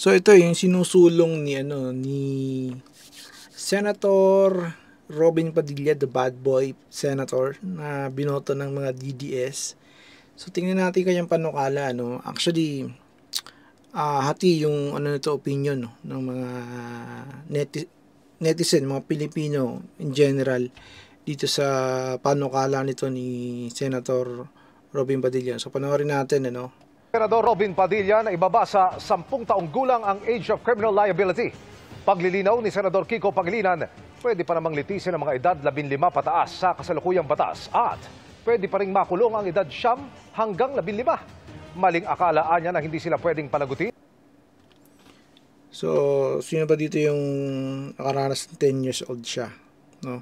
So ito yung sinusulong ni Senator Robin Padilla, the bad boy senator na binoto ng mga DDS. So tingnan natin kanyang panukala, no. Actually, hati yung nito opinion, no, ng mga netizen, mga Pilipino in general dito sa panukala nito ni Senator Robin Padilla. So panoorin natin, ano. Senador Robin Padilla na ibaba sa 10 taong gulang ang age of criminal liability. Paglilinaw ni Senador Kiko Pangilinan, pwede pa namang litisin ang mga edad 15 pataas sa kasalukuyang batas at pwede pa ring makulong ang edad 9 hanggang 15. Maling akalaan niya na hindi sila pwedeng panagutin. So, sino ba dito yung nakaranas ng 10 years old siya? No?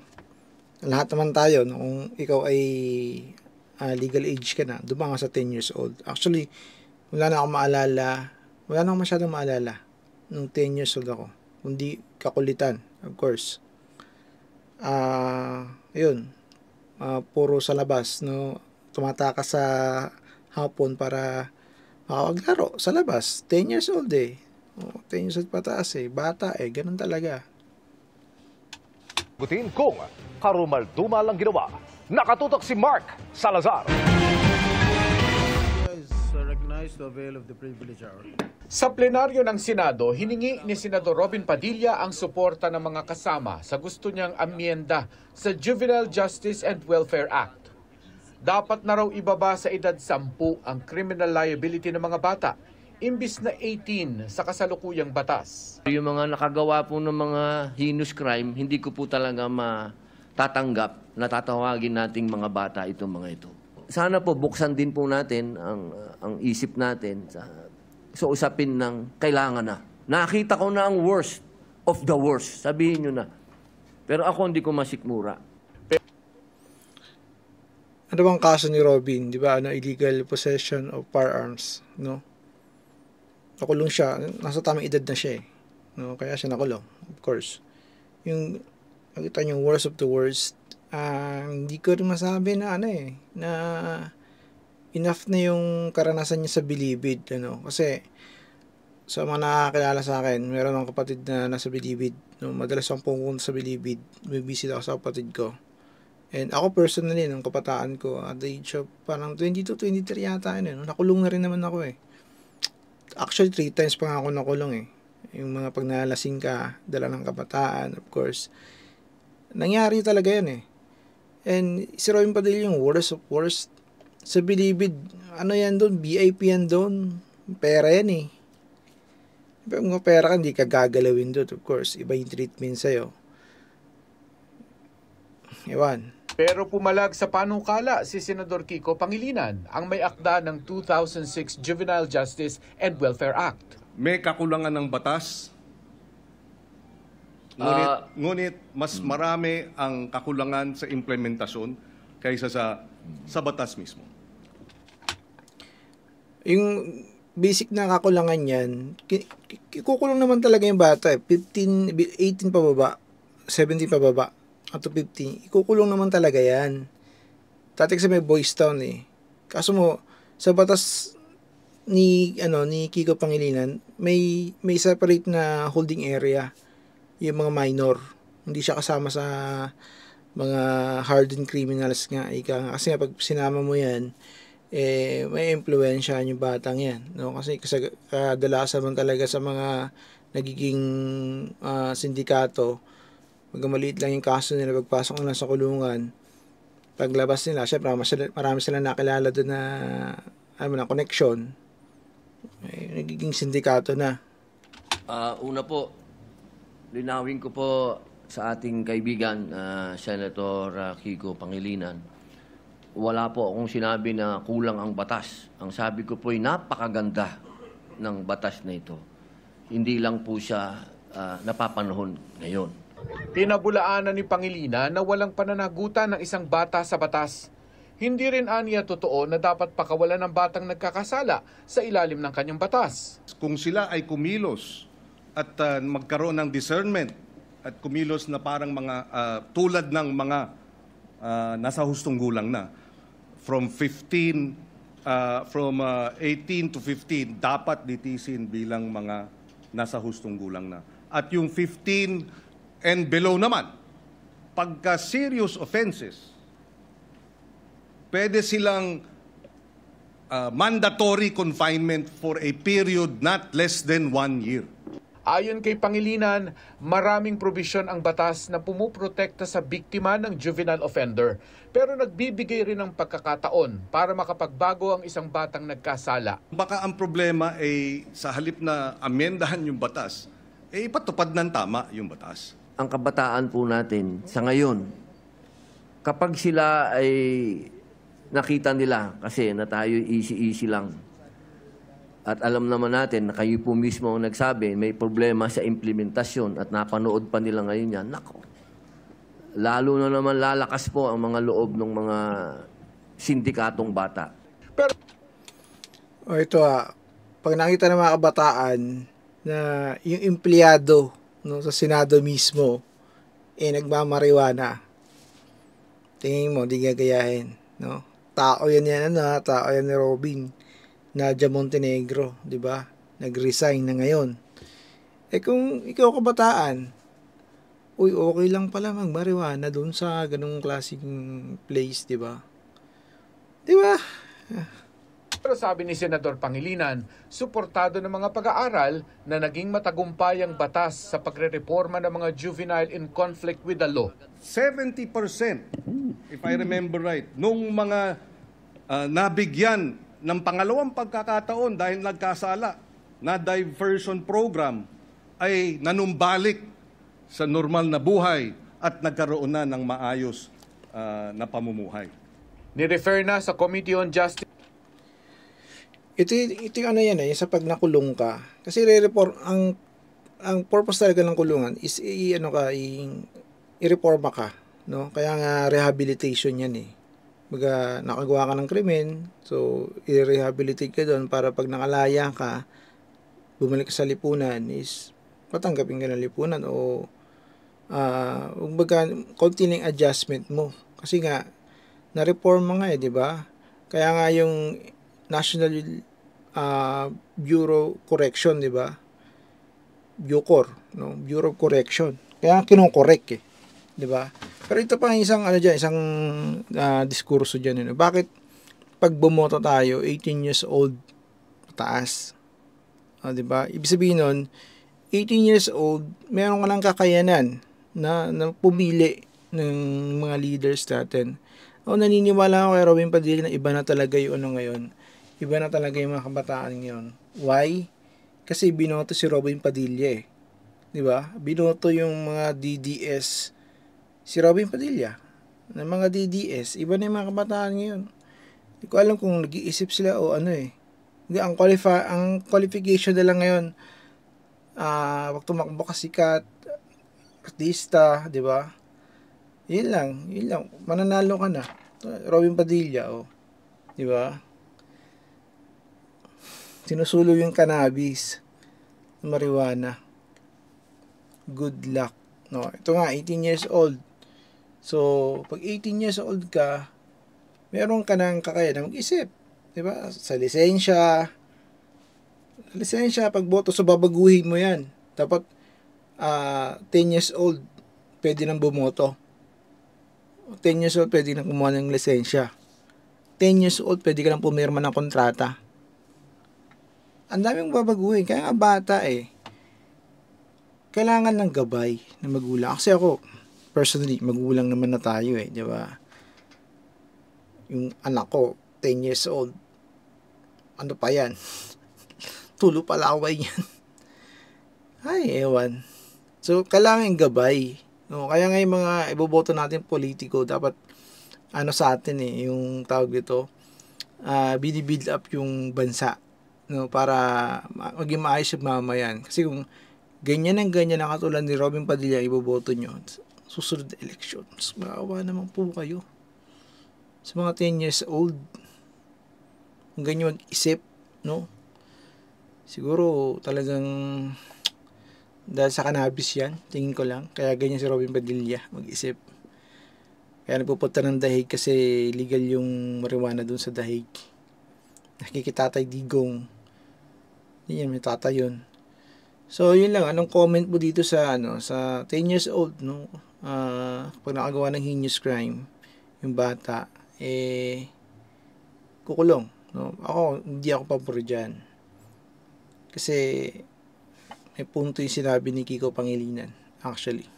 Lahat naman tayo, no? Kung ikaw ay legal age ka na, dumanga sa 10 years old. Actually, wala na akong maalala. Wala na akong masyadong maalala nung 10 years old ako. Kundi kakulitan, of course. Yun. Puro sa labas, no? Tumatakas sa hapon para makapaglaro sa labas. 10 years old eh. 10 years old pataas eh. Bata eh. Ganun talaga. Gutin kung karumal-dumal ang ginawa. Nakatutok si Mark Salazar. Sa plenaryo ng Senado, hiningi ni Senador Robin Padilla ang suporta ng mga kasama sa gusto niyang amyenda sa Juvenile Justice and Welfare Act. Dapat na raw ibaba sa edad 10 ang criminal liability ng mga bata, imbis na 18 sa kasalukuyang batas. Yung mga nakagawa po ng mga heinous crime, hindi ko po talaga matatanggap na tatawagin nating mga bata itong mga ito. Sana po buksan din po natin ang isip natin sa usapin ng kailangan na. Nakita ko na ang worst of the worst. Sabihin nyo na. Pero ako hindi ko masikmura. Ano bang kaso ni Robin? Di ba? Illegal possession of firearms. No? Nakulong siya. Nasa tamang edad na siya eh. No? Kaya siya nakulong. Of course. Yung nakita niyo worst of the worst. Hindi ko rin masabi na na enough na yung karanasan niya sa Bilibid, kasi sa mga nakakilala sa akin, meron akong kapatid na nasa Bilibid, madalas akong pumunta sa Bilibid, may visit ako sa kapatid ko, and ako personally, nung kabataan ko, at the age of parang 22, 23 yata, nakulong na rin naman ako eh. Actually, 3 times pa nga ako nakulong eh. Yung mga pag nalasing ka, dala ng kabataan, of course, nangyari talaga yun eh. And si Robin Padilla yung worst of worst. Sa Bilibid, yan doon? VIP yan doon. Pera yan eh. Pero mga pera ka, hindi ka gagalawin doon. Of course, iba yung treatment sa'yo. Ewan. Pero pumalag sa panukala si Senador Kiko Pangilinan, ang may akda ng 2006 Juvenile Justice and Welfare Act. May kakulangan ng batas. Ngunit mas marami ang kakulangan sa implementasyon kaysa sa batas mismo. Yung basic na kakulangan yan, kukulong naman talaga yung bata eh. 15, 18 pababa, 17 pababa, up to 15. Ikukulong naman talaga yan. Dati kasi may Boys Town eh. Kaso mo, sa batas ni Kiko Pangilinan, may separate na holding area yung mga minor. Hindi siya kasama sa mga hardened criminals nga. Kasi nga pag sinama mo yan, may impluwensya yung batang yan. No? Kasi kadalasan man talaga sa mga nagiging sindikato, magmaliit lang yung kaso nila, pagpasok nila sa kulungan, paglabas nila, syempre marami silang nakilala doon na connection. Nagiging sindikato na. Una po, linawin ko po sa ating kaibigan, Senator Kiko Pangilinan, wala po akong sinabi na kulang ang batas. Ang sabi ko po ay napakaganda ng batas na ito. Hindi lang po siya napapanahon ngayon. Pinabulaanan ni Pangilinan na walang pananagutan ng isang bata sa batas. Hindi rin aniya totoo na dapat pakawalan ng batang nagkakasala sa ilalim ng kanyang batas. Kung sila ay kumilos at magkaroon ng discernment at kumilos na parang mga tulad ng mga nasa hustong gulang na, from 18 to 15, dapat litisin bilang mga nasa hustong gulang na. At yung 15 and below naman, pagka serious offenses, pwede silang mandatory confinement for a period not less than 1 year. Ayon kay Pangilinan, maraming probisyon ang batas na pumuprotekta sa biktima ng juvenile offender. Pero nagbibigay rin ng pagkakataon para makapagbago ang isang batang nagkasala. Baka ang problema ay sa halip na amendahan yung batas, ipatupad ng tama yung batas. Ang kabataan po natin sa ngayon, kapag sila ay nakita nila kasi na tayo easy-easy lang, at alam naman natin na kayo po mismo ang nagsabi, may problema sa implementasyon at napanood pa nila ngayon yan, nako, lalo na naman lalakas po ang mga loob ng mga sindikatong bata. Pero O ito pag nakita ng mga kabataan na yung empleyado no, sa Senado mismo nagmamariwana, tingin mo, di gagayahin. No? Tao yan tao yan ni Robin. Nadia Montenegro, di ba? Nag-resign na ngayon. Kung ikaw kabataan, okay lang pala magmariwana doon sa ganung klaseng place, di ba? Di ba? Pero sabi ni Senador Pangilinan, suportado ng mga pag-aaral na naging matagumpay ang batas sa pagre-reforma ng mga juvenile in conflict with the law. 70%, if I remember right, nung mga nabigyan ng pangalawang pagkakataon dahil nagkasala na diversion program ay nanumbalik sa normal na buhay at nagkaroon na ng maayos na pamumuhay. Ni-refer na sa Committee on Justice. Ito yung yan sa pag nakulong ka. Kasi re-report, ang purpose talaga ng kulungan is i-reforma ka. No? Kaya nga rehabilitation yan Baga, nakagawa ka ng krimen, so i-rehabilitate ka doon para pag nakalaya ka, bumalik ka sa lipunan is patanggapin ka ng lipunan o baga, continuing adjustment mo. Kasi nga, na-reform mo nga di ba? Kaya nga yung National Bureau Correction, di ba? Bucor, no? Bureau of Correction. Kaya kinokorek di ba? Pero ito pa isang isang diskurso diyan Bakit pag bumoto tayo 18 years old pataas? 'Di ba? Ibig sabihin nun 18 years old, meron ka lang kakayanan na pumili ng mga leaders natin. Naniniwala ako kay Robin Padilla na iba na talaga yung ngayon. Iba na talaga yung mga kabataan ngayon. Why? Kasi binoto si Robin Padilla 'Di ba? Binoto yung mga DDS si Robin Padilla ng mga DDS, iba na yung mga kabataan ngayon. Hindi ko alam kung nag-iisip sila o ang qualification nila ngayon, wag tumakbo ka sikat, artista, di ba? Yun lang, mananalo ka na. Robin Padilla, di ba? Sinusulo yung cannabis, marijuana. Good luck. No, ito nga, 18 years old. So, pag 18 years old ka, meron ka ng kakayanan mag-isip. Diba? Sa lisensya, pagboto, so babaguhin mo yan. Dapat, 10 years old, pwede nang bumoto. 10 years old, pwede nang kumuha ng lisensya. 10 years old, pwede ka nang pumirma ng kontrata. Ang daming babaguhin. Kaya nga bata kailangan ng gabay na magulang. Kasi ako, personally, magulang naman na tayo di ba? Yung anak ko, 10 years old. Ano pa yan? Tulo pala away yan. Ay, ewan. So, kailangan gabay. No? Kaya nga yung mga iboboto natin politiko, dapat sa atin yung tawag dito, binibuild up yung bansa. No? Para maging maayos yung mamayan. Kasi kung ganyan ang katulad ni Robin Padilla, iboboto nyo susunod na elections. Maawa naman po kayo. Sa mga 10 years old, kung ganyan mag-isip, no? Siguro talagang dahil sa cannabis yan, tingin ko lang. Kaya ganyan si Robin Padilla mag-isip. Kaya nagpupunta ng Dahig kasi legal yung marijuana dun sa Dahig. Nakikitatay Digong. Hindi yan, may tatay yun. So, yun lang. Anong comment mo dito sa, sa 10 years old, no? Pag nakagawa ng heinous crime, yung bata, kukulong, no? Ako, hindi ako pabor dyan. Kasi, may punto yung sinabi ni Kiko Pangilinan, actually.